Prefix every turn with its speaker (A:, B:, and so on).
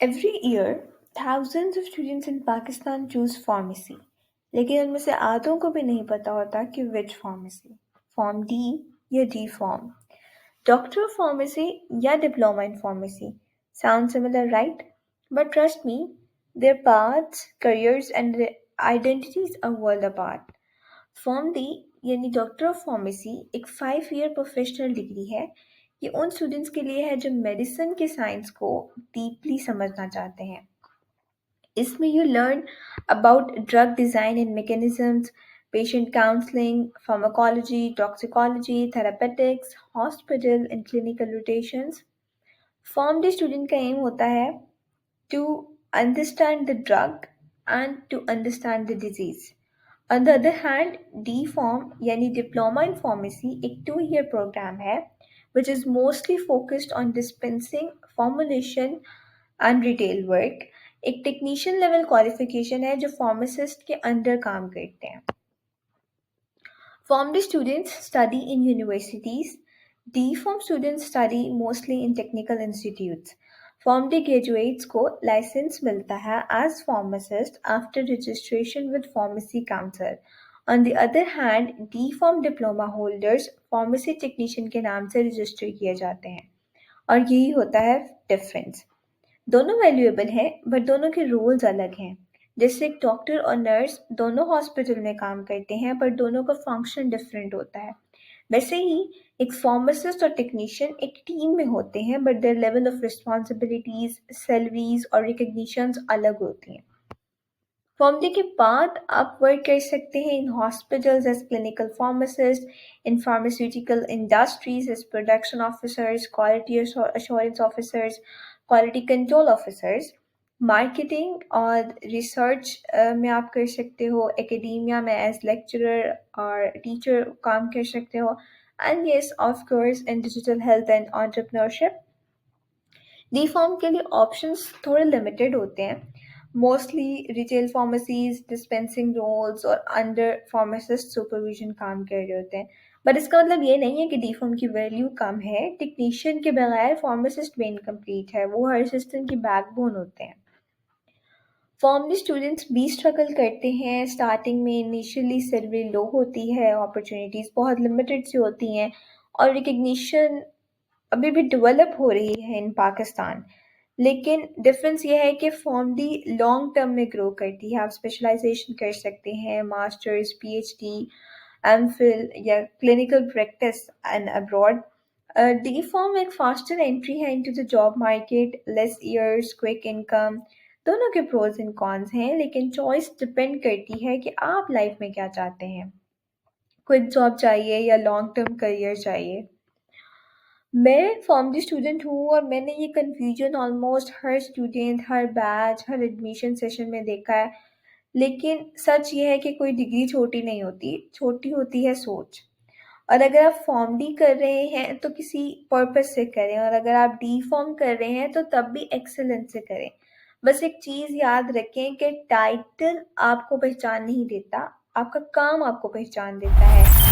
A: Every year, thousands of students in Pakistan choose pharmacy, लेकिन उनमें से आधों को भी नहीं पता होता कि which pharmacy, फॉर्म डी या D form, doctor of pharmacy या diploma in pharmacy. Sound similar, right? But trust me, their paths, careers, and their identities are world apart. Form D यानी डॉक्टर ऑफ फार्मेसी एक 5 year professional degree है। ये उन students के लिए है जो मेडिसिन के साइंस को डीपली समझना चाहते हैं। इसमें you learn about drug design and mechanisms, patient counselling, pharmacology, toxicology, therapeutics, hospital and clinical rotations. Pharm D student का एम होता है to understand the drug and to understand the disease. On the other hand, D-Pharm यानी Diploma in Pharmacy एक 2 year program है which is mostly focused on dispensing, formulation and retail work। एक technician level qualification है जो pharmacist के under काम करते हैं। Pharm D students study in universities. D-Pharm students study mostly in technical institutes। Pharm D graduates को licence मिलता है as pharmacist after registration with pharmacy council. On the other hand, D pharm diploma holders pharmacy technician के नाम से register किए जाते हैं, और यही होता है डिफरेंस। दोनों वैल्यूएबल हैं बट दोनों के रोल्स अलग हैं। जैसे एक डॉक्टर और नर्स दोनों हॉस्पिटल में काम करते हैं पर दोनों का फंक्शन डिफरेंट होता है, वैसे ही एक फार्मासिस्ट और टेक्नीशियन एक टीम में होते हैं but their level of responsibilities, salaries और रिकग्निशंस अलग होती हैं। फॉर्म डी के बाद आप वर्क कर सकते हैं in hospitals as clinical pharmacist, in pharmaceutical industries as production officers, quality assurance officers, quality control officers. Marketing और रिसर्च में आप कर सकते हो, एकेडेमिया में एज लेक्चरर और टीचर काम कर सकते हो, and yes of course in digital health and entrepreneurship. D pharm के लिए ऑप्शंस थोड़े लिमिटेड होते हैं, mostly retail pharmacies, dispensing roles और अंडर फार्मासिस्ट सुपरविजन काम कर रहे होते हैं। बट इसका मतलब ये नहीं है कि डी फॉर्म की वैल्यू कम है। टेक्नीशियन के बगैर फार्मासिस्ट भी इनकम्प्लीट है, वो हर सिस्टम की बैकबोन होते हैं। फॉर्म डी स्टूडेंट्स भी स्ट्रगल करते हैं। स्टार्टिंग में इनिशियली सैलरी लो होती है, अपॉर्चुनिटीज़ बहुत लिमिटेड सी होती हैं और रिकग्निशन अभी भी डेवलप हो रही है इन पाकिस्तान। लेकिन डिफरेंस ये है कि फॉर्म डी लॉन्ग टर्म में ग्रो करती है। आप स्पेशलाइजेशन कर सकते हैं, मास्टर्स, पीएचडी, एमफिल या clinical practice and abroad. D form एक फास्टर एंट्री है into the job market, less years, quick income. दोनों के प्रोज एंड कॉन्स हैं, लेकिन चॉइस डिपेंड करती है कि आप लाइफ में क्या चाहते हैं, क्विक जॉब चाहिए या लॉन्ग टर्म करियर चाहिए। मैं फॉर्म डी स्टूडेंट हूँ और मैंने ये कन्फ्यूजन ऑलमोस्ट हर स्टूडेंट, हर बैच, हर एडमिशन सेशन में देखा है। लेकिन सच ये है कि कोई डिग्री छोटी नहीं होती, छोटी होती है सोच। और अगर आप फॉर्म डी कर रहे हैं तो किसी पर्पस से करें, और अगर आप डी फॉर्म कर रहे हैं तो तब भी एक्सेलेंस से करें। बस एक चीज़ याद रखें कि टाइटल आपको पहचान नहीं देता, आपका काम आपको पहचान देता है।